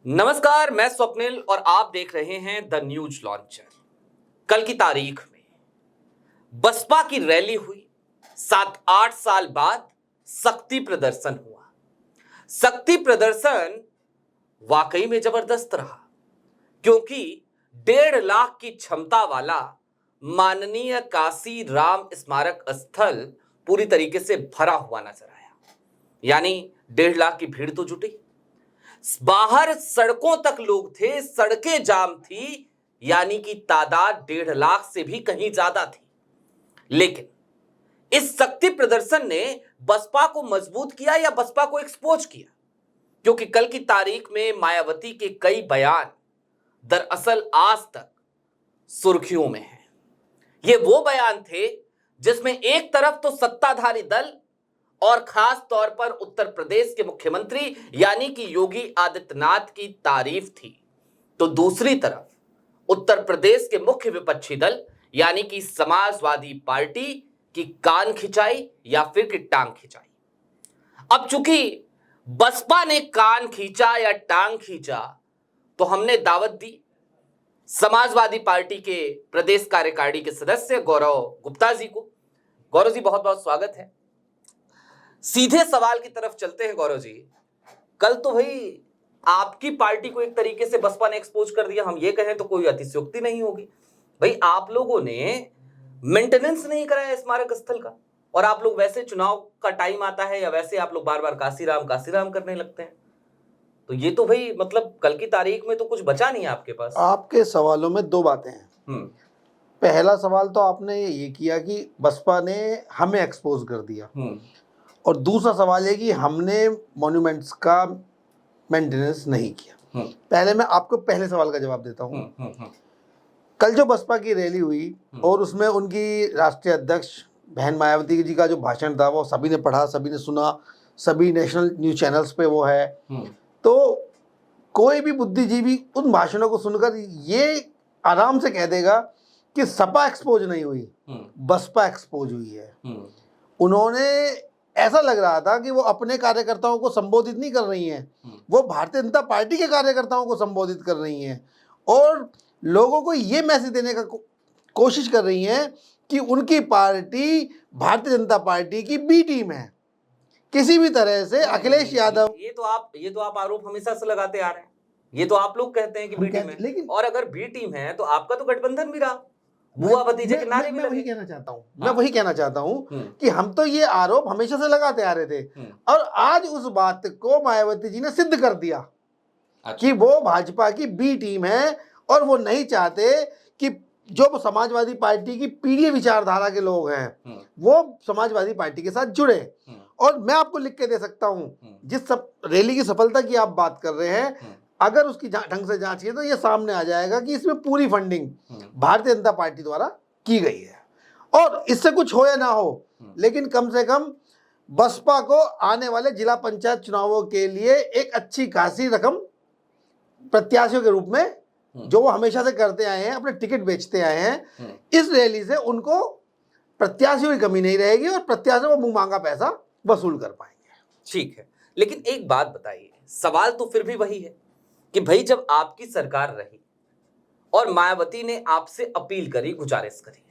नमस्कार, मैं स्वप्निल और आप देख रहे हैं द न्यूज लॉन्चर। कल की तारीख में बसपा की रैली हुई। 7-8 साल बाद शक्ति प्रदर्शन हुआ। शक्ति प्रदर्शन वाकई में जबरदस्त रहा, क्योंकि 1.5 लाख की क्षमता वाला माननीय काशी राम स्मारक स्थल पूरी तरीके से भरा हुआ नजर आया। यानी 1.5 लाख की भीड़ तो जुटी, बाहर सड़कों तक लोग थे, सड़कें जाम थी, यानी कि तादाद 1.5 लाख से भी कहीं ज्यादा थी। लेकिन इस शक्ति प्रदर्शन ने बसपा को मजबूत किया या बसपा को एक्सपोज किया? क्योंकि कल की तारीख में मायावती के कई बयान दरअसल आज तक सुर्खियों में हैं। ये वो बयान थे जिसमें एक तरफ तो सत्ताधारी दल और खास तौर पर उत्तर प्रदेश के मुख्यमंत्री यानी कि योगी आदित्यनाथ की तारीफ थी, तो दूसरी तरफ उत्तर प्रदेश के मुख्य विपक्षी दल यानी कि समाजवादी पार्टी की कान खिंचाई या फिर कि टांग खिंचाई। अब चूंकि बसपा ने कान खींचा या टांग खींचा, तो हमने दावत दी समाजवादी पार्टी के प्रदेश कार्यकारिणी के सदस्य गौरव गुप्ता जी को। गौरव जी, बहुत बहुत स्वागत है। सीधे सवाल की तरफ चलते हैं। गौरव जी, कल तो भाई आपकी पार्टी को एक तरीके से बसपा ने एक्सपोज कर दिया, हम ये कहें तो कोई अतिशयोक्ति नहीं होगी। भाई, आप लोगों ने मेंटेनेंस नहीं कराया स्मारक स्थल का, और आप लोग वैसे चुनाव का टाइम आता है या वैसे आप लोग बार बार काशी राम करने लगते हैं। तो ये तो भाई मतलब कल की तारीख में तो कुछ बचा नहीं है आपके पास। आपके सवालों में दो बातें हैं। पहला सवाल तो आपने ये किया कि बसपा ने हमें एक्सपोज कर दिया, और दूसरा सवाल है कि हमने मॉन्यूमेंट्स का मेंटेनेंस नहीं किया। पहले मैं आपको पहले सवाल का जवाब देता हूँ। कल जो बसपा की रैली हुई और उसमें उनकी राष्ट्रीय अध्यक्ष बहन मायावती जी का जो भाषण था वो सभी ने पढ़ा, सभी ने सुना, सभी नेशनल न्यूज चैनल्स पे वो है। तो कोई भी बुद्धिजीवी उन भाषणों को सुनकर ये आराम से कह देगा कि सपा एक्सपोज नहीं हुई, बसपा एक्सपोज हुई है। उन्होंने ऐसा लग रहा था कि वो अपने कार्यकर्ताओं को संबोधित नहीं कर रही हैं, वो भारतीय जनता पार्टी के कार्यकर्ताओं को संबोधित कर रही हैं और लोगों को ये मैसेज देने का कोशिश कर रही हैं कि उनकी पार्टी भारतीय जनता पार्टी की बी टीम है। किसी भी तरह से अखिलेश यादव, ये तो आप आरोप हमेशा से लगाते आ रहे हैं। ये तो आप लोग कहते हैं कि बी टीम है, लेकिन और अगर बी टीम है तो आपका तो गठबंधन भी रहा, बुआ भतीजे के नारे भी लगे। वही कहना चाहता हूँ, मैं वही कहना चाहता हूँ कि हम तो ये आरोप हमेशा से लगाते आ रहे थे, और आज उस बात को मायावती जी ने सिद्ध कर दिया कि वो भाजपा की बी टीम है, और वो नहीं चाहते कि जो समाजवादी पार्टी की पीढ़ी विचारधारा के लोग हैं वो समाजवादी पार्टी के साथ जुड़े। और मैं आपको लिख के दे सकता हूँ, जिस रैली की सफलता की आप बात कर रहे हैं, अगर उसकी ढंग से जांच की तो ये सामने आ जाएगा कि इसमें पूरी फंडिंग भारतीय जनता पार्टी द्वारा की गई है। और इससे कुछ हो या ना हो, लेकिन कम से कम बसपा को आने वाले जिला पंचायत चुनावों के लिए एक अच्छी खासी रकम प्रत्याशियों के रूप में, जो वो हमेशा से करते आए हैं, अपने टिकट बेचते आए हैं, इस रैली से उनको प्रत्याशियों की कमी नहीं रहेगी और प्रत्याशियों को मुंह मांगा पैसा वसूल कर पाएंगे। ठीक है, लेकिन एक बात बताइए, सवाल तो फिर भी वही है कि भाई जब आपकी सरकार रही और मायावती ने आपसे अपील करी, गुजारिश करी,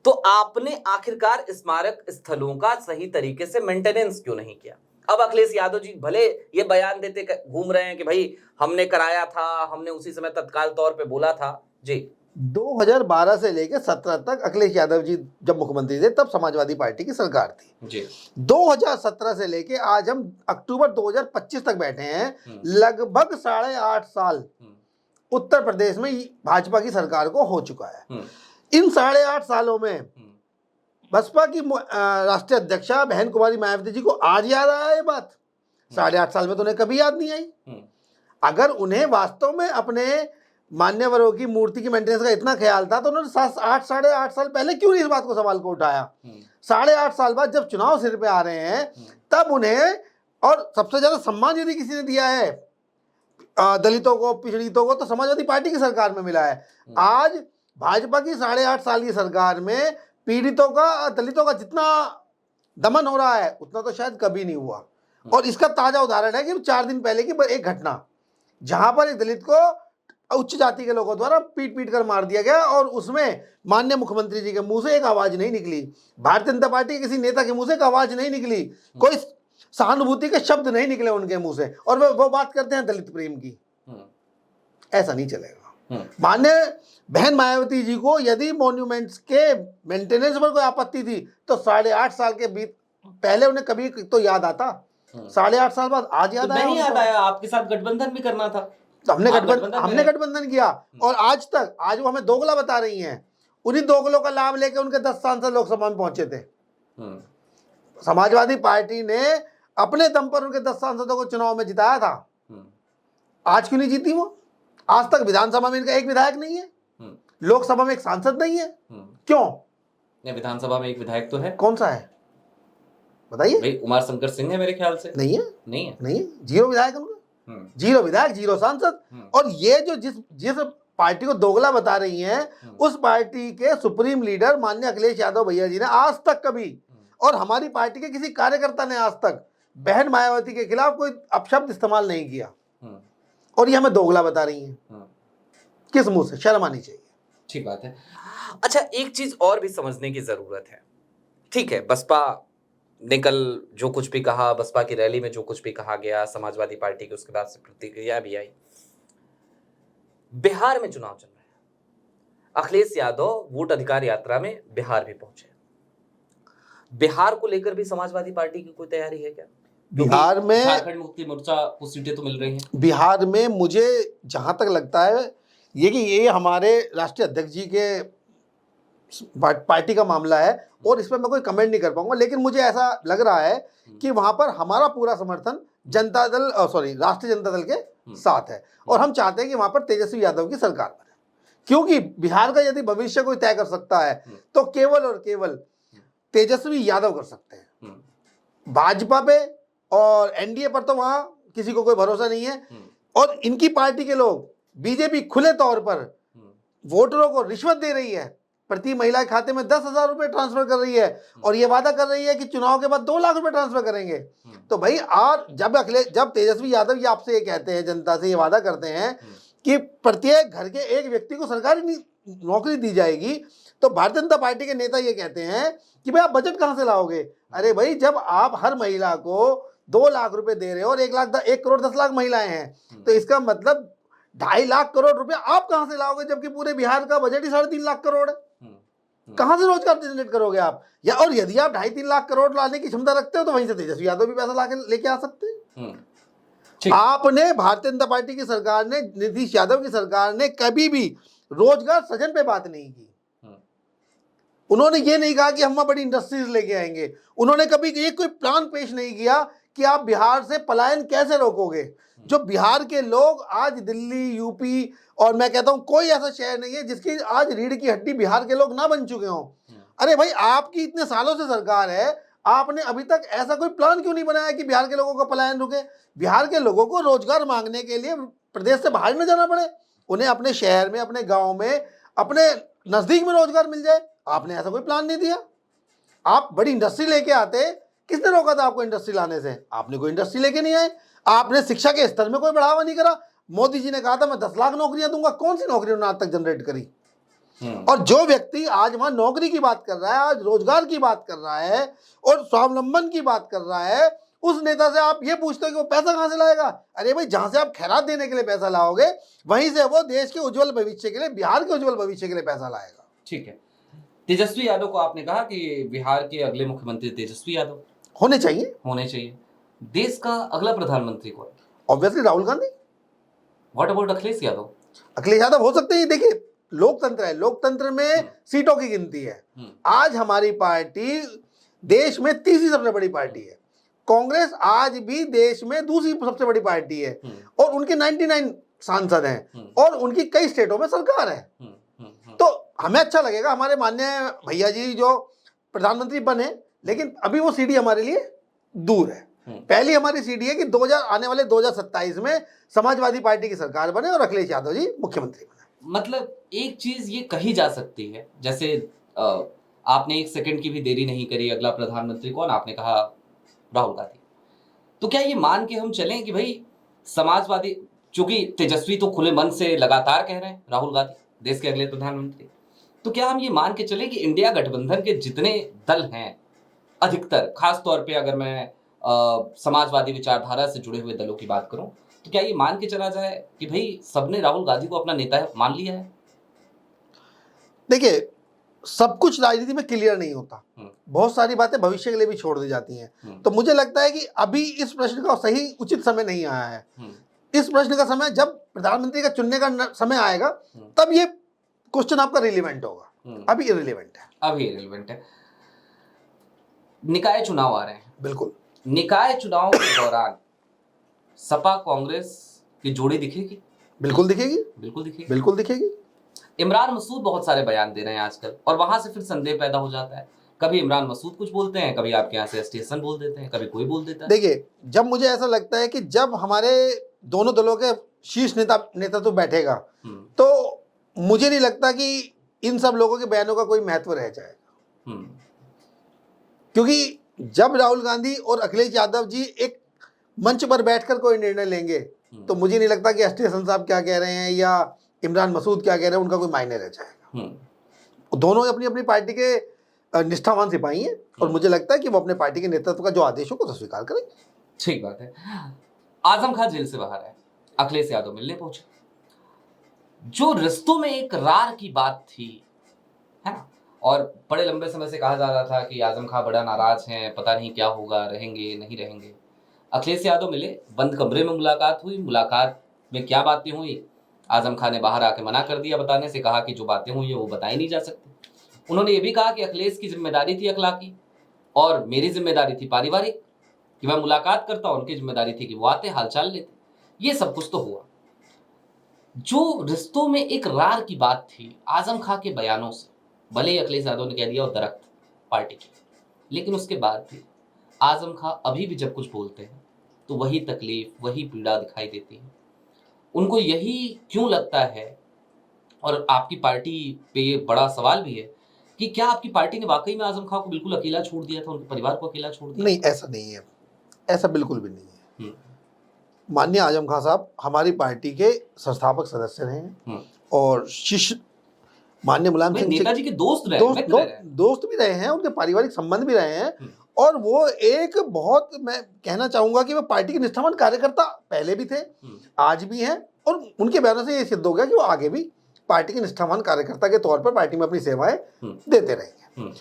तो आपने आखिरकार स्मारक स्थलों का सही तरीके से मेंटेनेंस क्यों नहीं किया? अब अखिलेश यादव जी भले ये बयान देते घूम रहे हैं कि भाई हमने कराया था, हमने उसी समय तत्काल तौर पे बोला था। जी, 2012 से लेकर 17 तक अखिलेश यादव जी जब मुख्यमंत्री थे तब समाजवादी पार्टी की सरकार थी जी। 2017 से लेके आज हम अक्टूबर 2025 तक बैठे हैं, लगभग 8.5 साल उत्तर प्रदेश में भाजपा की सरकार को हो चुका है। इन 8.5 सालों में बसपा की राष्ट्रीय अध्यक्षा बहन कुमारी मायावती जी को आज याद आया ये बात? 8.5 साल में तो उन्हें कभी याद नहीं आई। अगर उन्हें वास्तव में अपने मान्यवरों की मूर्ति की मेंटेनेंस का इतना ख्याल था तो उन्होंने 8.5 साल पहले क्यों नहीं इस बात को सवाल को उठाया? 8.5 साल बाद जब चुनाव सिर पे आ रहे हैं तब उन्हें, और सबसे ज्यादा सम्मान यदि किसी ने दिया है दलितों को, पिछड़ितों को, तो समाजवादी पार्टी की सरकार में मिला है। आज भाजपा की 8.5 साल की सरकार में पीड़ितों का, दलितों का जितना दमन हो रहा है उतना तो शायद कभी नहीं हुआ। और इसका ताजा उदाहरण है कि 4 दिन पहले की एक घटना जहां पर एक दलित को उच्च जाति के लोगों द्वारा पीट पीट कर मार दिया गया और उसमें माननीय मुख्यमंत्री जी के मुंह से एक आवाज नहीं निकली, भारतीय जनता पार्टी के किसी नेता के मुंह से एक आवाज नहीं निकली, कोई सहानुभूति के शब्द नहीं निकले उनके मुंह से, और वो बात करते हैं दलित प्रेम की। ऐसा नहीं चलेगा। माननीय बहन मायावती जी को यदि मॉन्यूमेंट्स के मेंटेनेंस पर कोई आपत्ति थी तो 8.5 साल के बीत पहले उन्हें कभी तो याद आता, 8.5 साल बाद आज याद आया? नहीं याद आया, आपके साथ गठबंधन भी करना था तो हमने गठबंधन किया और आज वो हमें दोगला बता रही हैं। उन्हीं दोगलों का लाभ लेकर उनके 10 सांसद लोकसभा में पहुंचे थे। समाजवादी पार्टी ने अपने दम पर उनके 10 सांसदों को चुनाव में जिताया था। आज क्यों नहीं जीती वो? आज तक विधानसभा में इनका एक विधायक नहीं है, लोकसभा में एक सांसद नहीं है, क्यों? विधानसभा में एक विधायक तो है। कौन सा है बताइए? भाई उमार शंकर सिंह है मेरे ख्याल से। नहीं है, 0 विधायक उनका, 0 विधायक, 0 सांसद। और ये जो जिस पार्टी को दोगला बता रही हैं, उस पार्टी के सुप्रीम लीडर माननीय अखिलेश यादव भैया जी ने आज तक कभी, और हमारी पार्टी के किसी कार्यकर्ता ने आज तक बहन मायावती के खिलाफ कोई अपशब्द इस्तेमाल नहीं किया, और ये हमें दोगला बता रही हैं। किस मुंह से? शर्म आनी चाहिए। ठीक बात है। अच्छा, एक चीज और भी समझने की जरूरत है। ठीक है, बसपा ने कल जो कुछ भी कहा, बसपा की रैली में जो कुछ भी कहा गया, समाजवादी पार्टी की उसके बाद से प्रतिक्रिया भी आई। बिहार में चुनाव चल रहा है, अखिलेश यादव वोट अधिकार यात्रा में बिहार भी पहुंचे। बिहार को लेकर भी समाजवादी पार्टी की कोई तैयारी है क्या? बिहार में झारखंड मुक्ति मोर्चा को सीटें तो मिल रही हैं। बिहार में मुझे जहां तक लगता है ये हमारे राष्ट्रीय अध्यक्ष जी के पार्टी का मामला है और इस पर मैं कोई कमेंट नहीं कर पाऊंगा, लेकिन मुझे ऐसा लग रहा है कि वहां पर हमारा पूरा समर्थन राष्ट्रीय जनता दल के साथ है और हम चाहते हैं कि वहां पर तेजस्वी यादव की सरकार बने, क्योंकि बिहार का यदि भविष्य कोई तय कर सकता है तो केवल और केवल तेजस्वी यादव कर सकते हैं। भाजपा पे और एनडीए पर तो वहां किसी को कोई भरोसा नहीं है, और इनकी पार्टी के लोग, बीजेपी खुले तौर पर वोटरों को रिश्वत दे रही है, प्रति महिला के खाते में 10,000 रुपए ट्रांसफर कर रही है और ये वादा कर रही है कि चुनाव के बाद 2 लाख रुपए ट्रांसफर करेंगे। तो भाई आज जब तेजस्वी यादव ये आपसे ये कहते हैं, जनता से ये वादा करते हैं कि प्रत्येक घर के एक व्यक्ति को सरकारी नौकरी दी जाएगी, तो भारतीय जनता पार्टी के नेता ये कहते हैं कि भाई आप बजट कहां से लाओगे? अरे भाई, जब आप हर महिला को 2 लाख रुपए दे रहे हो और 1 करोड़ 10 लाख महिलाएं हैं, तो इसका मतलब 2.5 लाख करोड़ रुपए आप कहां से लाओगे, जबकि पूरे बिहार का बजट ही 3.5 लाख करोड़ है। कहां से रोजगार जनरेट करोगे आप? और यदि आप 2.5-3 लाख करोड़ लाने की क्षमता रखते हो तो वहीं से तेजस्वी यादव भी पैसा लेके आ सकते हैं। आपने भारतीय जनता पार्टी की सरकार ने, नीतीश यादव की सरकार ने कभी भी रोजगार सृजन पे बात नहीं की। उन्होंने ये नहीं कहा कि हम बड़ी इंडस्ट्रीज लेके आएंगे, उन्होंने कभी एक कोई प्लान पेश नहीं किया कि आप बिहार से पलायन कैसे रोकोगे। जो बिहार के लोग आज दिल्ली, यूपी, और मैं कहता हूं कोई ऐसा शहर नहीं है जिसकी आज रीढ़ की हड्डी बिहार के लोग ना बन चुके हों। अरे भाई, आपकी इतने सालों से सरकार है, आपने अभी तक ऐसा कोई प्लान क्यों नहीं बनाया कि बिहार के लोगों का पलायन रुके? बिहार के लोगों को रोजगार मांगने के लिए प्रदेश से बाहर न जाना पड़े, उन्हें अपने शहर में, अपने गाँव में, अपने नजदीक में रोजगार मिल जाए। आपने ऐसा कोई प्लान नहीं दिया। आप बड़ी इंडस्ट्री लेके आते, किसने रोका था आपको इंडस्ट्री लाने से? आपने कोई इंडस्ट्री लेके नहीं आए। आपने शिक्षा के स्तर में कोई बढ़ावा नहीं करा। मोदी जी ने कहा था मैं 10 लाख नौकरियां दूंगा, कौन सी नौकरी उन्होंने आज तक जनरेट करी? और जो व्यक्ति आज वहां नौकरी की बात कर रहा है, आज रोजगार की बात कर रहा है और स्वावलंबन की बात कर रहा है, उस नेता से आप ये पूछते हो कि वो पैसा कहां से लाएगा? अरे भाई, जहां से आप खैरात देने के लिए पैसा लाओगे, वहीं से वो देश के उज्जवल भविष्य के लिए, बिहार के उज्जवल भविष्य के लिए पैसा लाएगा। ठीक है, तेजस्वी यादव को आपने कहा कि बिहार के अगले मुख्यमंत्री तेजस्वी यादव होने चाहिए। देश का अगला प्रधानमंत्री कौन? Obviously Rahul Gandhi. What about Akhilesh Yadav? Akhilesh Yadav हो सकते हैं। देखिए, लोकतंत्र है, लोकतंत्र में सीटों की गिनती है। आज हमारी पार्टी देश में तीसरी सबसे बड़ी पार्टी है। कांग्रेस आज भी देश में दूसरी सबसे बड़ी पार्टी है और उनके 99 सांसद हैं और उनकी कई स्टेटों में सरकार है। तो हमें अच्छा लगेगा हमारे माननीय भैया जी जो प्रधानमंत्री बने, लेकिन अभी वो सीढ़ी हमारे लिए दूर है। पहली हमारी सीढ़ी है कि आने वाले 2027 में समाजवादी पार्टी की सरकार बने और अखिलेश यादव जी मुख्यमंत्री बने। मतलब एक चीज ये कही जा सकती है, जैसे आपने 1 सेकंड की भी देरी नहीं करी, अगला प्रधानमंत्री कौन? आपने कहा राहुल गांधी। तो क्या ये मान के हम चलें कि भाई समाजवादी, चूंकि तेजस्वी तो खुले मन से लगातार कह रहे हैं राहुल गांधी देश के अगले प्रधानमंत्री, तो क्या हम ये मान के चले कि इंडिया गठबंधन के जितने दल हैं अधिकतर, खास तौर पे अगर मैं समाजवादी विचारधारा से जुड़े हुए दलों की बात करूं, तो क्या ये मान के चला जाए कि भाई सबने राहुल गांधी को अपना नेता मान लिया है? देखिए, सब कुछ राजनीति में क्लियर नहीं होता, बहुत सारी बातें भविष्य के लिए भी छोड़ दी जाती हैं। तो मुझे लगता है कि अभी इस प्रश्न का सही उचित समय नहीं आया है। इस प्रश्न का समय जब प्रधानमंत्री का चुनने का समय आएगा तब ये क्वेश्चन आपका रिलेवेंट होगा, अभी इररिलेवेंट है। अभी इररिलेवेंट है। निकाय चुनाव आ रहे हैं। बिल्कुल। निकाय चुनाव के दौरान सपा कांग्रेस की जोड़ी दिखेगी? बिल्कुल दिखेगी। बिल्कुल दिखेगी। बिल्कुल दिखेगी। इमरान मसूद बहुत सारे बयान दे रहे हैं आजकल, और वहां से फिर संदेह पैदा हो जाता है। कभी इमरान मसूद कुछ बोलते हैं, कभी आपके यहाँ से स्टेशन बोल देते हैं, कभी कोई बोल देता है। देखिए, जब मुझे ऐसा लगता है कि जब हमारे दोनों दलों के शीर्ष नेता तो बैठेगा, तो मुझे नहीं लगता कि इन सब लोगों के बयानों का कोई महत्व रह जाएगा। क्योंकि जब राहुल गांधी और अखिलेश यादव जी एक मंच पर बैठकर कोई निर्णय लेंगे, तो मुझे नहीं लगता कि स्टेशन साहब क्या कह रहे हैं या इमरान मसूद क्या कह रहे हैं उनका कोई मायने रह जाएगा। दोनों अपनी अपनी पार्टी के निष्ठावान सिपाही हैं, और मुझे लगता है कि वो अपने पार्टी के नेतृत्व का जो आदेश हो को तो स्वीकार करेंगे। ठीक बात है। आजम खान जेल से बाहर है, अखिलेश यादव मिलने पहुंचे। जो रिश्तों में एक रार की बात थी, है ना, और बड़े लंबे समय से कहा जा रहा था कि आजम खान बड़ा नाराज हैं, पता नहीं क्या होगा, रहेंगे नहीं रहेंगे। अखिलेश यादव मिले, बंद कमरे में मुलाकात हुई। मुलाकात में क्या बातें हुई, आजम खान ने बाहर आके मना कर दिया बताने से, कहा कि जो बातें हुई है वो बताई नहीं जा सकती। उन्होंने ये भी कहा कि अखिलेश की जिम्मेदारी थी अखलाकी और मेरी जिम्मेदारी थी पारिवारिक, कि मैं मुलाकात करता, उनकी जिम्मेदारी थी कि वो आते हालचाल लेते। ये सब कुछ तो हुआ। जो रिश्तों में एक रार की बात थी आजम खान के बयानों से, भले ही अखिलेश यादव ने कह दिया वो दरख्त पार्टी की, लेकिन उसके बाद भी आजम खान अभी भी जब कुछ बोलते हैं तो वही तकलीफ, वही पीड़ा दिखाई देती है। उनको यही क्यों लगता है, और आपकी पार्टी पे ये बड़ा सवाल भी है, कि क्या आपकी पार्टी ने वाकई में आजम खान को बिल्कुल अकेला छोड़ दिया था, उनके परिवार को अकेला छोड़ दिया? नहीं, ऐसा नहीं है, ऐसा बिल्कुल भी नहीं है। माननीय आजम खान साहब हमारी पार्टी के संस्थापक सदस्य रहे हैं और शिष्य माननीय मुलायम सिंह नेताजी के दोस्त भी रहे हैं, उनके पारिवारिक संबंध भी रहे हैं, और वो एक बहुत, मैं कहना चाहूंगा कि वो पार्टी के निष्ठावान कार्यकर्ता पहले भी थे, आज भी हैं, और उनके बयानों से ये सिद्ध हो गया कि वो आगे भी पार्टी के निष्ठावान कार्यकर्ता के तौर पर पार्टी में अपनी सेवाएं देते रहेंगे।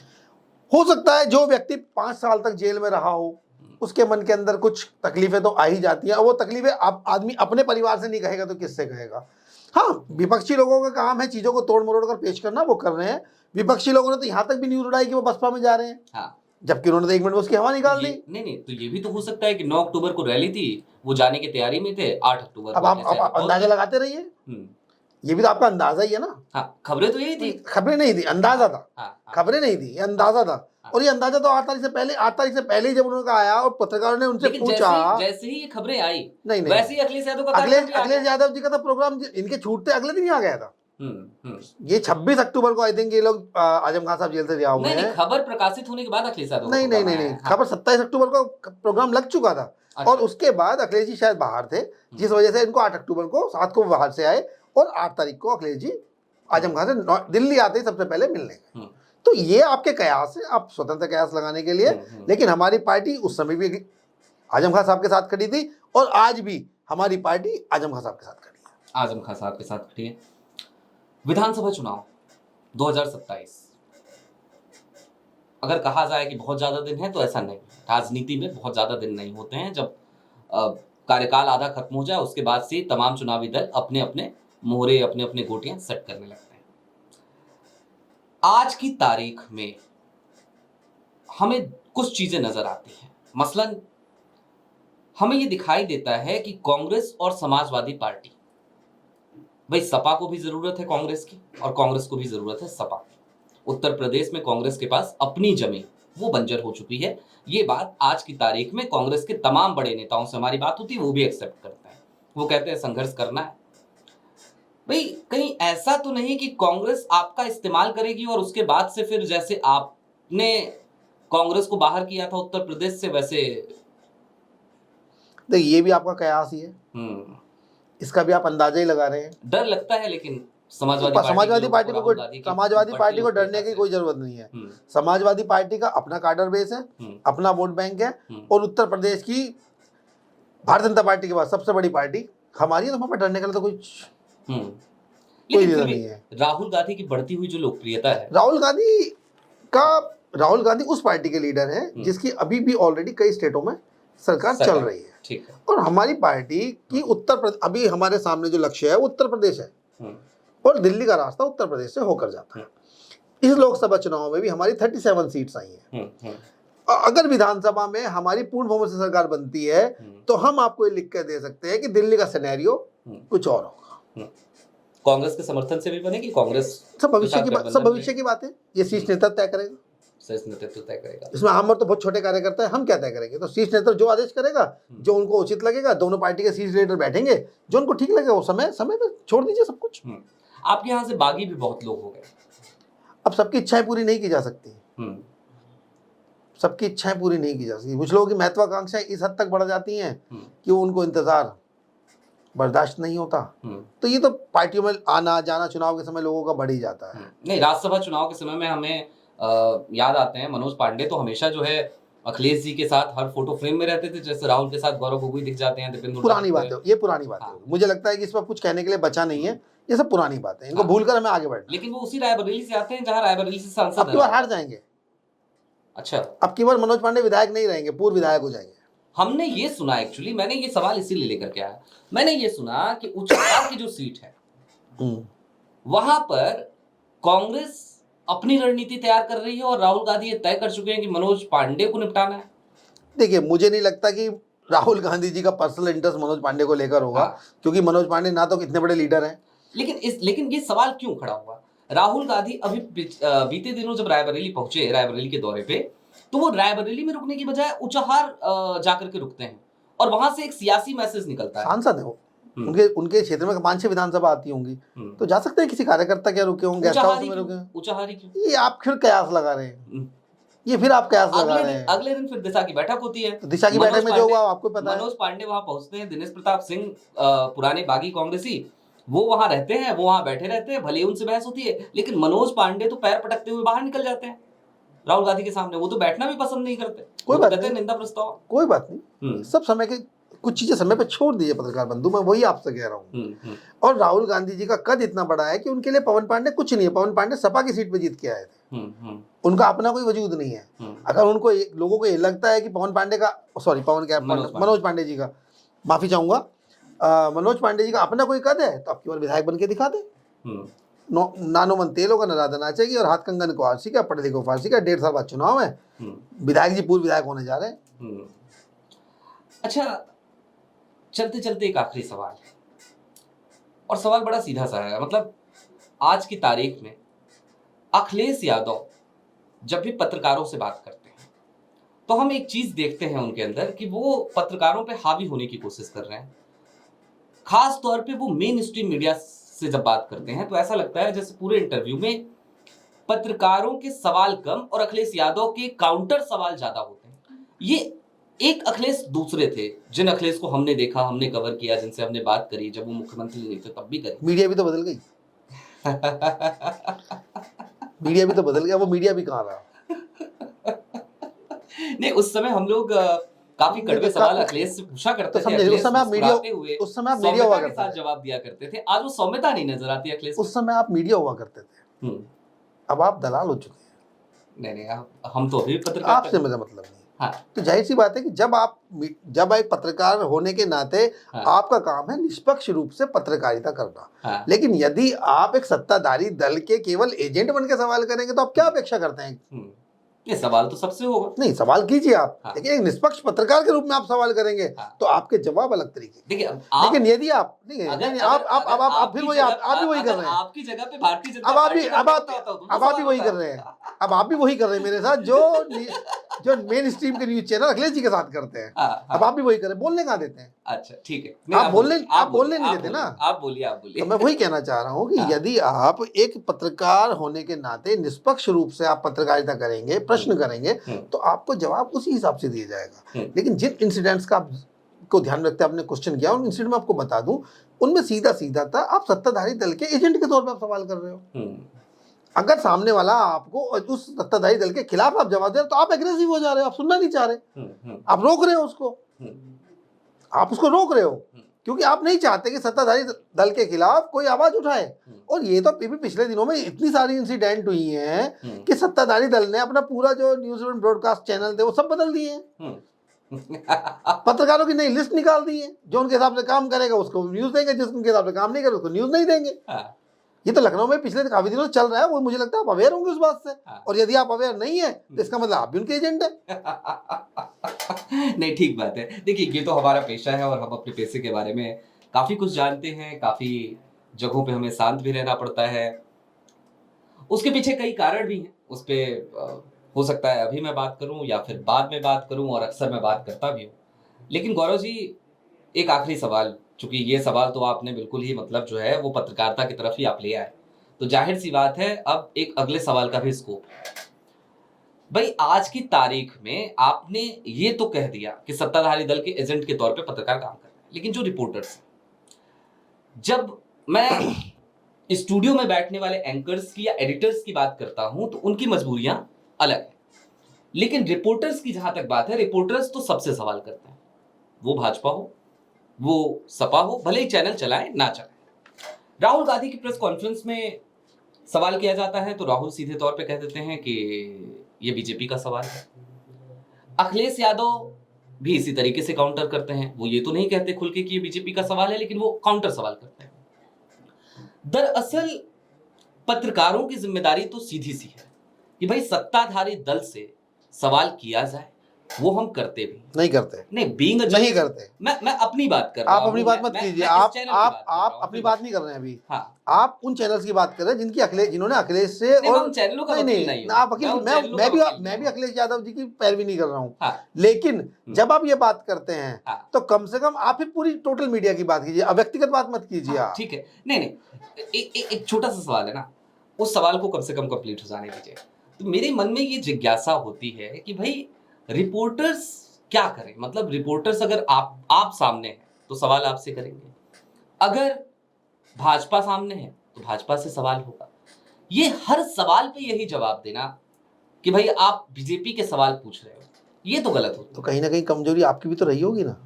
हो सकता है जो व्यक्ति 5 साल तक जेल में रहा हो, उसके मन के अंदर कुछ तकलीफें तो आ ही जाती हैं, और वो तकलीफें आदमी अपने परिवार से नहीं कहेगा तो किससे कहेगा। हाँ, विपक्षी लोगों का काम है चीजों को तोड़ मरोड़ कर पेश करना, वो कर रहे हैं। विपक्षी लोगों ने तो यहाँ तक भी न्यूज उड़ाई कि वो बसपा में जा रहे हैं, हाँ। जबकि उन्होंने तो 1 मिनट में उसकी हवा निकाल दी। नहीं, तो ये भी तो हो सकता है कि 9 अक्टूबर को रैली थी, वो जाने की तैयारी में थे, 8 अक्टूबर अब आप अंदाजा लगाते रहिए, ये भी तो आपका अंदाजा ही है ना। हाँ, खबरें तो यही थी। खबरें नहीं थी, अंदाजा था। खबरें नहीं थी, ये अंदाजा था। और ये अंदाजा तो 8 तारीख से पहले ही जब उन्होंने आया और पत्रकारों ने उनसे पूछा, जैसे ही ये खबरें आई, नहीं वैसे ही अखिलेश यादव का अखिलेश यादव जी का तो प्रोग्राम इनके छूटते अगले दिन ही आ गया था। ये 26 अक्टूबर को आई थिंक ये लोग आजम खान साहब जेल से रिहा हुए हैं। खबर प्रकाशित होने के बाद अखिलेश यादव नहीं, खबर 27 अक्टूबर को प्रोग्राम लग चुका था। और उसके बाद अखिलेश जी शायद बाहर थे, जिस वजह से इनको 8 अक्टूबर को 7 को बाहर से आए, और 8 तारीख को अखिलेश जी आजम खान से दिल्ली आते ही सबसे पहले मिलने गए। तो ये आपके कयास है, आप स्वतंत्र कयास लगाने के लिए, लेकिन हमारी पार्टी उस समय भी आजम खान साहब के साथ खड़ी थी, और आज भी हमारी पार्टी आजम खान साहब के साथ खड़ी है। आजम खान साहब के साथ खड़ी है। विधानसभा चुनाव 2027, अगर कहा जाए कि बहुत ज्यादा दिन है तो ऐसा नहीं। राजनीति में बहुत ज्यादा दिन नहीं होते हैं। जब कार्यकाल आधा खत्म हो जाए उसके बाद से तमाम चुनावी दल अपने अपने मोहरे, अपने अपने गोटियां सेट करने लगते हैं। आज की तारीख में हमें कुछ चीजें नजर आती हैं। मसलन हमें ये दिखाई देता है कि कांग्रेस और समाजवादी पार्टी, भाई सपा को भी जरूरत है कांग्रेस की, और कांग्रेस को भी जरूरत है सपा की। उत्तर प्रदेश में कांग्रेस के पास अपनी जमीन वो बंजर हो चुकी है। ये बात आज की तारीख में कांग्रेस के तमाम बड़े नेताओं से हमारी बात होती है, वो भी एक्सेप्ट करते हैं। वो कहते हैं संघर्ष करना है। भाई कहीं ऐसा तो नहीं कि कांग्रेस आपका इस्तेमाल करेगी और उसके बाद से फिर जैसे आपने कांग्रेस को बाहर किया था उत्तर प्रदेश से, वैसे ये भी आपका कयास ही है। इसका भी आप अंदाजा ही लगा रहे हैं। डर लगता है, लेकिन समाजवादी पार्टी को डरने की कोई जरूरत नहीं है। समाजवादी पार्टी का अपना कार्डर बेस है, अपना वोट बैंक है, और उत्तर प्रदेश की भारतीय जनता पार्टी के बाद सबसे बड़ी पार्टी हमारी है, तो हमें डरने का तो कोई रीजन नहीं है। राहुल गांधी की बढ़ती हुई जो लोकप्रियता है, राहुल गांधी उस पार्टी के लीडर हैं जिसकी अभी भी ऑलरेडी कई स्टेटों में सरकार चल रही है। ठीक है। और हमारी पार्टी की अभी हमारे सामने जो लक्ष्य है वो उत्तर प्रदेश है, और दिल्ली का रास्ता उत्तर प्रदेश से होकर जाता है। इस लोकसभा चुनाव में भी हमारी 37 सीट्स आई हैं। अगर विधानसभा में हमारी पूर्ण बहुमत से सरकार बनती है तो हम आपको ये लिख कर दे सकते हैं कि दिल्ली का सिनेरियो कुछ और होगा। कांग्रेस के समर्थन से भी बनेगी, कांग्रेस सब भविष्य की बात है, ये शीर्ष नेतृत्व तय करेगा। नेतृत्व तय करेगा। इसमें हम और तो बहुत छोटे कार्यकर्ता है, हम क्या तय करेंगे? तो शीर्ष नेतृत्व जो आदेश करेगा, जो उनको उचित लगेगा, दोनों पार्टी के शीर्ष लीडर बैठेंगे, जो उनको ठीक लगेगा वो समय पे छोड़ दीजिए सब कुछ। आपके यहाँ से बागी भी बहुत लोग हो गए। अब सबकी इच्छाएं पूरी नहीं की जा सकती, सबकी इच्छाएं पूरी नहीं की जा सकती। कुछ लोगों की महत्वाकांक्षाएं इस हद तक बढ़ जाती हैं कि उनको इंतजार बर्दाश्त नहीं होता। तो ये तो पार्टियों में आना जाना चुनाव के समय लोगों का बढ़ ही जाता है। नहीं, राज्यसभा चुनाव के समय में हमें याद आते हैं मनोज पांडे तो हमेशा जो है अखिलेश जी के साथ हर फोटो फ्रेम में रहते थे, जैसे राहुल के साथ गौरव गोगोई दिख जाते हैं, दीपेंद्र। पुरानी बात है ये, पुरानी बात है। मुझे लगता है कि इस पर कुछ कहने के लिए बचा नहीं है, ये सब पुरानी बात है, इनको भूलकर हमें आगे बढ़ना। लेकिन वो उसी रायबरेली से आते हैं जहां रायबरेली से सांसद अब की बार हार जाएंगे। अच्छा, अब की बार मनोज पांडे विधायक नहीं रहेंगे, पूर्व विधायक हो जाएंगे। हमने ये सुना, एक्चुअली मैंने ये सवाल इसीलिए लेकर के आया, मैंने ये सुना कि उच्चतम की जो सीट है वहां पर कांग्रेस अपनी रणनीति तैयार कर रही है और राहुल गांधी ये तय कर चुके हैं कि मनोज पांडे को निपटाना है। देखिए, मुझे नहीं लगता कि राहुल गांधी जी का पर्सनल इंटरेस्ट मनोज पांडे को लेकर होगा, क्योंकि मनोज पांडे ना तो इतने बड़े लीडर हैं। लेकिन ये सवाल क्यों खड़ा हुआ? राहुल गांधी अभी बीते दिनों जब रायबरेली पहुंचे, रायबरेली के दौरे पे, तो वो रायबरेली में रुकने की बजाय उचाहार जाकर के रुकते हैं और वहां से एक सियासी मैसेज निकलता है। सांसद है वो, उनके क्षेत्र में 5-6 विधानसभा आती होंगी, तो जा सकते हैं। किसी कार्यकर्ता क्या रुके होंगे, गेस्ट हाउस में रुके? उचाहारी क्यों? ये आप फिर कयास लगा रहे हैं, ये फिर आप कयास लगा रहे हैं। अगले दिन फिर दिशा की बैठक होती है। तो दिशा की बैठक में जो हुआ आपको पता है। मनोज पांडे वहां पहुंचते हैं, दिनेश प्रताप सिंह पुराने बागी कांग्रेसी वो वहां रहते हैं, वो वहां बैठे रहते हैं, भले ही उनसे बहस होती है, लेकिन मनोज पांडे तो पैर पटकते हुए बाहर निकल जाते हैं राहुल गांधी के सामने। वो तो बैठना भी पसंद नहीं करते, कोई बात नहीं, निंदा प्रस्ताव, कोई बात नहीं। सब समय के कुछ चीजें समय पे छोड़ दीजिए पत्रकार बंधु, मैं वही आपसे कह रहा हूँ। और राहुल गांधी जी का कद इतना बड़ा है कि उनके लिए पवन पांडे कुछ नहीं है। पवन पांडे सपा की सीट पे जीत के आए थे, उनका अपना कोई वजूद नहीं है। अगर उनको लोगों को ये लगता है कि मनोज पांडे जी का, माफी चाहूंगा, मनोज पांडे जी का अपना कोई कद है, तो आपकी बार विधायक बन के दिखा दे। नानो मन तेल होगा, नाराधा नाचेगी, और हाथ कंगन को आरसी का, पढ़े लिखो फारसी का। 1.5 साल बाद चुनाव है, विधायक जी पूर्व विधायक होने जा रहे हैं। अच्छा, चलते चलते एक आखिरी सवाल है, और सवाल बड़ा सीधा सा है। मतलब आज की तारीख में अखिलेश यादव जब भी पत्रकारों से बात करते हैं तो हम एक चीज देखते हैं उनके अंदर कि वो पत्रकारों पे हावी होने की कोशिश कर रहे हैं। खास तौर पे वो मेन स्ट्रीम मीडिया से जब बात करते हैं तो ऐसा लगता है जैसे पूरे इंटरव्यू में पत्रकारों के सवाल कम और अखिलेश यादव के काउंटर सवाल ज्यादा होते हैं। ये एक अखिलेश दूसरे थे, जिन अखिलेश को हमने देखा, हमने कवर किया, जिनसे हमने बात करी, जब वो मुख्यमंत्री नहीं थे तब भी करी। मीडिया भी तो बदल गई। मीडिया भी तो बदल गया, वो मीडिया भी कहाँ रहा। नहीं, उस समय हम लोग काफी कड़वे सवाल अखिलेश से पूछा करते थे। उस समय आप मीडिया हुआ के साथ जवाब दिया करते थे। आज वो सौम्यता नहीं नजर आती अखिलेश। उस समय आप मीडिया हुआ करते थे, अब आप दलाल हो चुके हैं। नहीं, हम तो अभी पत्रकार, आपसे मुझे मतलब नहीं। हाँ। तो जाहिर सी बात है कि जब एक पत्रकार होने के नाते आपका काम है निष्पक्ष रूप से पत्रकारिता करना। लेकिन यदि आप एक सत्ताधारी दल के केवल एजेंट बन के सवाल करेंगे तो आप क्या अपेक्षा करते हैं? ये सवाल तो सबसे होगा। नहीं, सवाल कीजिए आप, लेकिन एक निष्पक्ष पत्रकार के रूप में आप सवाल करेंगे तो आपके जवाब अलग तरीके। देखिए, लेकिन यदि आप फिर वही आप भी वही कर रहे हैं। आपकी जगह पे भारतीय जनता अब आप भी वही कर रहे हैं। अब आप भी वही कर रहे हैं मेरे साथ, जो मेन स्ट्रीम के न्यूज चैनल अखिलेश जी के साथ करते हैं। अब आप भी वही कर रहे हैं, बोलने कहाँ देते हैं? अच्छा, ठीक है, आप बोलने नहीं देते ना। आप बोलिए। तो मैं वही कहना चाह रहा हूँ कि यदि आप एक पत्रकार होने के नाते निष्पक्ष रूप से आप पत्रकारिता करेंगे, प्रश्न करेंगे, तो आपको जवाब उसी हिसाब से दिया जाएगा। लेकिन जिन इंसिडेंट्स का आप को ध्यान रखते आपने क्वेश्चन किया, उन इंसिडेंट में आपको बता दूं, उनमें सीधा सीधा था आप सत्ताधारी दल के एजेंट के तौर पर आप सवाल कर रहे हो। अगर सामने वाला आपको उस सत्ताधारी दल के खिलाफ आप जवाब दे रहे हो तो आप एग्रेसिव हो जा रहे हो, आप सुनना नहीं चाह रहे, आप रोक रहे हो उसको, आप उसको रोक रहे हो क्योंकि आप नहीं चाहते कि सत्ताधारी दल के खिलाफ कोई आवाज उठाए। और ये तो पिछले दिनों में इतनी सारी इंसिडेंट हुई हैं कि सत्ताधारी दल ने अपना पूरा जो न्यूज़ ब्रॉडकास्ट चैनल थे वो सब बदल दिए हैं। पत्रकारों की नई लिस्ट निकाल दी है, जो उनके हिसाब से काम करेगा उसको न्यूज देंगे, जिसके हिसाब से काम नहीं करेगा उसको न्यूज नहीं देंगे। ये तो लखनऊ में पिछले काफी दिनों से चल रहा है, वो मुझे लगता है आप अवेयर होंगे उस बात से। और यदि आप अवेयर नहीं है तो इसका मतलब आप भी उनके एजेंट है। नहीं, ठीक बात है। देखिए, ये तो हमारा पेशा है और हम अपने पेशे के बारे में काफी कुछ जानते हैं, काफी जगहों पे हमें शांत भी रहना पड़ता है। उसके पीछे कई कारण भी हैं, उस पर हो सकता है अभी मैं बात करूं या फिर बाद में बात करूं, और अक्सर मैं बात करता भी हूं। लेकिन गौरव जी, एक आखिरी सवाल, चूंकि ये सवाल तो आपने बिल्कुल ही मतलब जो है वो पत्रकारिता की तरफ ही आप ले आए, तो जाहिर सी बात है अब एक अगले सवाल का भी स्कोप है। भाई, आज की तारीख में आपने ये तो कह दिया कि सत्ताधारी दल के एजेंट के तौर पे पत्रकार काम कर रहे हैं, लेकिन जो रिपोर्टर्स हैं, जब मैं स्टूडियो में बैठने वाले एंकर्स की या एडिटर्स की बात करता हूं तो उनकी मजबूरियां अलग है, लेकिन रिपोर्टर्स की जहां तक बात है, रिपोर्टर्स तो सबसे सवाल करते हैं, वो भाजपा हो, वो सपा हो, भले ही चैनल चलाए ना चलाए। राहुल गांधी की प्रेस कॉन्फ्रेंस में सवाल किया जाता है तो राहुल सीधे तौर पे कह देते हैं कि ये बीजेपी का सवाल है। अखिलेश यादव भी इसी तरीके से काउंटर करते हैं, वो ये तो नहीं कहते खुल के कि ये बीजेपी का सवाल है, लेकिन वो काउंटर सवाल करते हैं। दरअसल पत्रकारों की जिम्मेदारी तो सीधी सी है कि भाई सत्ताधारी दल से सवाल किया जाए, वो हम करते भी नहीं करते, नहीं बीइंग नहीं करते। मैं अपनी बात कर रहा हूं। आप अपनी बात मत कीजिए, आप अपनी बात नहीं कर रहे हैं अभी। हाँ, आप उन चैनल्स की बात कर रहे हैं जिनकी जिन्होंने अखिलेश से, और चैनलों का नहीं, आप वकील, मैं भी अखिलेश यादव जी की पैरवी नहीं कर रहा हूँ। हाँ, लेकिन जब आप ये बात करते हैं हाँ, तो कम से कम आप फिर पूरी टोटल मीडिया की बात कीजिए, व्यक्तिगत बात मत कीजिए। हाँ, ठीक है, नहीं, एक छोटा सा सवाल है ना, उस सवाल को कम से कम कंप्लीट हो जाने दीजिए। तो मेरे मन में ये जिज्ञासा होती है कि भाई रिपोर्टर्स क्या करें, मतलब रिपोर्टर्स अगर आप सामने हैं तो सवाल आपसे करेंगे, अगर भाजपा सामने है तो भाजपा से सवाल होगा। ये हर सवाल पे यही जवाब देना कि भाई आप बीजेपी के सवाल पूछ रहे हो, ये तो गलत होता। तो कहीं ना कहीं कमजोरी आपकी भी तो रही होगी ना।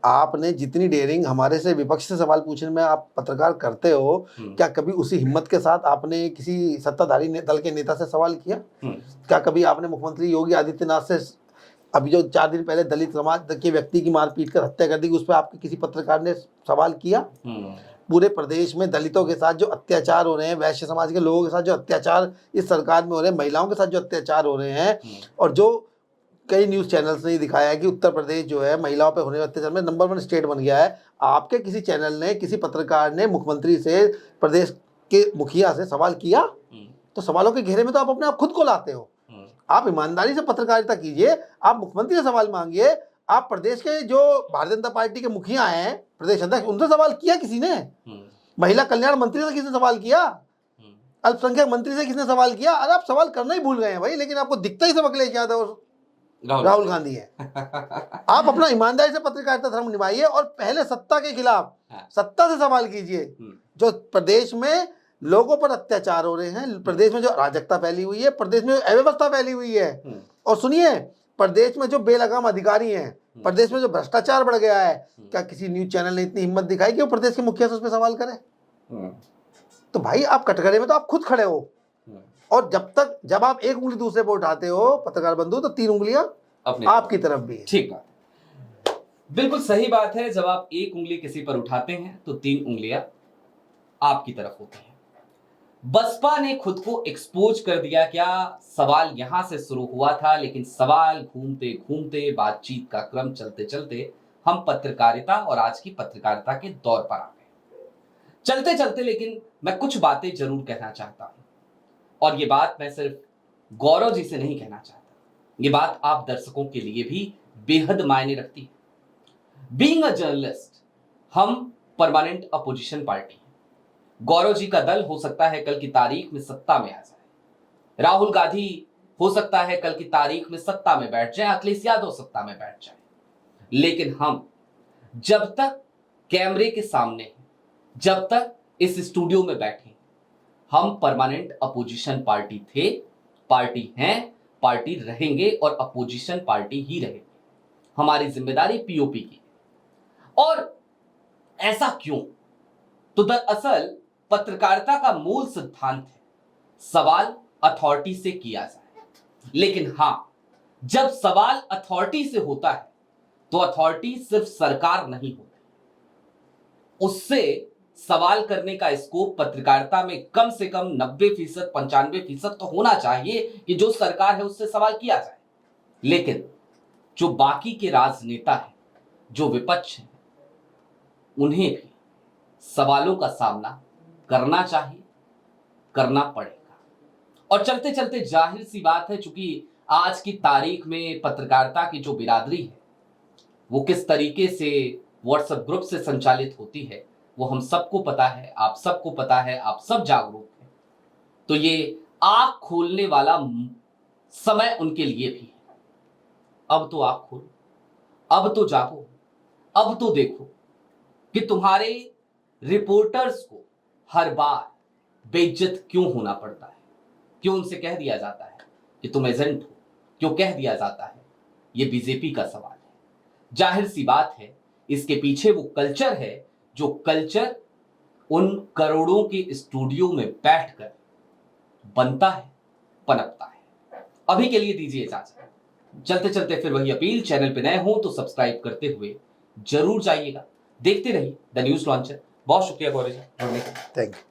आपने जितनी डेयरिंग हमारे से विपक्ष से सवाल पूछने में आप पत्रकार करते हो, क्या कभी उसी हिम्मत के साथ आपने किसी सत्ताधारी दल के नेता से सवाल किया? क्या कभी आपने मुख्यमंत्री योगी आदित्यनाथ से, अभी जो 4 दिन पहले दलित समाज के व्यक्ति की मारपीट कर हत्या कर दी, उस पर आपके किसी पत्रकार ने सवाल किया? पूरे प्रदेश में दलितों के साथ जो अत्याचार हो रहे हैं, वैश्य समाज के लोगों के साथ जो अत्याचार इस सरकार में हो रहे हैं, महिलाओं के साथ जो अत्याचार हो रहे हैं, और जो कई न्यूज़ चैनल्स ने दिखाया है कि उत्तर प्रदेश जो है महिलाओं पे होने वाले अत्याचार में नंबर 1 स्टेट बन गया है, आपके किसी चैनल ने, किसी पत्रकार ने मुख्यमंत्री से, प्रदेश के मुखिया से सवाल किया? तो सवालों के घेरे में तो आप अपने आप खुद को लाते हो। आप ईमानदारी से पत्रकारिता कीजिए, आप मुख्यमंत्री से सवाल मांगिए, आप प्रदेश के जो भारतीय जनता पार्टी के मुखिया हैं, प्रदेश अध्यक्ष, उनसे सवाल किया किसी ने? महिला कल्याण मंत्री से किसने सवाल किया? अल्पसंख्यक मंत्री से किसने सवाल किया? अरे आप सवाल करना ही भूल गए हैं भाई, लेकिन आपको दिखता ही सब अखिलेश यादव और राहुल गांधी है। आप अपना ईमानदारी से पत्रकारिता धर्म निभाइए और पहले सत्ता के खिलाफ सत्ता से सवाल कीजिए। जो प्रदेश में लोगों पर अत्याचार हो रहे हैं, प्रदेश में जो अराजकता फैली हुई है, प्रदेश में जो अव्यवस्था फैली हुई है, और सुनिए, प्रदेश में जो बेलगाम अधिकारी हैं, प्रदेश में जो भ्रष्टाचार बढ़ गया है, क्या किसी न्यूज चैनल ने इतनी हिम्मत दिखाई कि वो प्रदेश के मुखिया से उस पर सवाल करे? तो भाई आप कटघरे में तो आप खुद खड़े हो, और जब आप एक उंगली दूसरे पर उठाते हो पत्रकार बंधु, तो 3 उंगलियां आपकी तरफ भी है। ठीक बात, बिल्कुल सही बात है। जब आप एक उंगली किसी पर उठाते हैं तो 3 उंगलियां आपकी तरफ होती हैं। बसपा ने खुद को एक्सपोज कर दिया क्या? सवाल यहां से शुरू हुआ था, लेकिन सवाल घूमते घूमते, बातचीत का क्रम चलते चलते हम पत्रकारिता और आज की पत्रकारिता के दौर पर आ गए। चलते चलते लेकिन मैं कुछ बातें जरूर कहना चाहता हूं, और ये बात मैं सिर्फ गौरव जी से नहीं कहना चाहता, ये बात आप दर्शकों के लिए भी बेहद मायने रखती है। बीइंग अ जर्नलिस्ट, हम परमानेंट अपोजिशन पार्टी हैं। गौरव जी का दल हो सकता है कल की तारीख में सत्ता में आ जाए, राहुल गांधी हो सकता है कल की तारीख में सत्ता में बैठ जाए, अखिलेश यादव सत्ता में बैठ जाए, लेकिन हम जब तक कैमरे के सामने हैं, जब तक इस स्टूडियो में बैठे हैं, हम परमानेंट अपोजिशन पार्टी थे, पार्टी हैं, पार्टी रहेंगे और अपोजिशन पार्टी ही रहेंगे। हमारी जिम्मेदारी पीओपी की है। और ऐसा क्यों? तो दरअसल पत्रकारिता का मूल सिद्धांत है सवाल अथॉरिटी से किया जाए, लेकिन हां, जब सवाल अथॉरिटी से होता है तो अथॉरिटी सिर्फ सरकार नहीं होती, उससे सवाल करने का स्कोप पत्रकारिता में कम से कम 90%, 95% तो होना चाहिए कि जो सरकार है उससे सवाल किया जाए। लेकिन जो बाकी के राजनेता हैं, जो विपक्ष हैं, उन्हें भी सवालों का सामना करना चाहिए, करना पड़ेगा। और चलते चलते जाहिर सी बात है, चूंकि आज की तारीख में पत्रकारिता की जो बिरादरी है वो किस तरीके से व्हाट्सएप ग्रुप से संचालित होती है वो हम सबको पता है, आप सबको पता है, आप सब जागरूक हैं। तो ये आंख खोलने वाला समय उनके लिए भी है। अब तो आंख खोलो, अब तो जागो, अब तो देखो कि तुम्हारे रिपोर्टर्स को हर बार बेइज्जत क्यों होना पड़ता है, क्यों उनसे कह दिया जाता है कि तुम एजेंट हो, क्यों कह दिया जाता है ये बीजेपी का सवाल है। जाहिर सी बात है इसके पीछे वो कल्चर है जो कल्चर उन करोड़ों के स्टूडियो में बैठकर बनता है, पनपता है। अभी के लिए दीजिए इजाजत। चलते चलते फिर वही अपील, चैनल पे नए हो तो सब्सक्राइब करते हुए जरूर जाइएगा। देखते रहिए द न्यूज लॉन्चर। बहुत शुक्रिया गौरी जी। Thank you.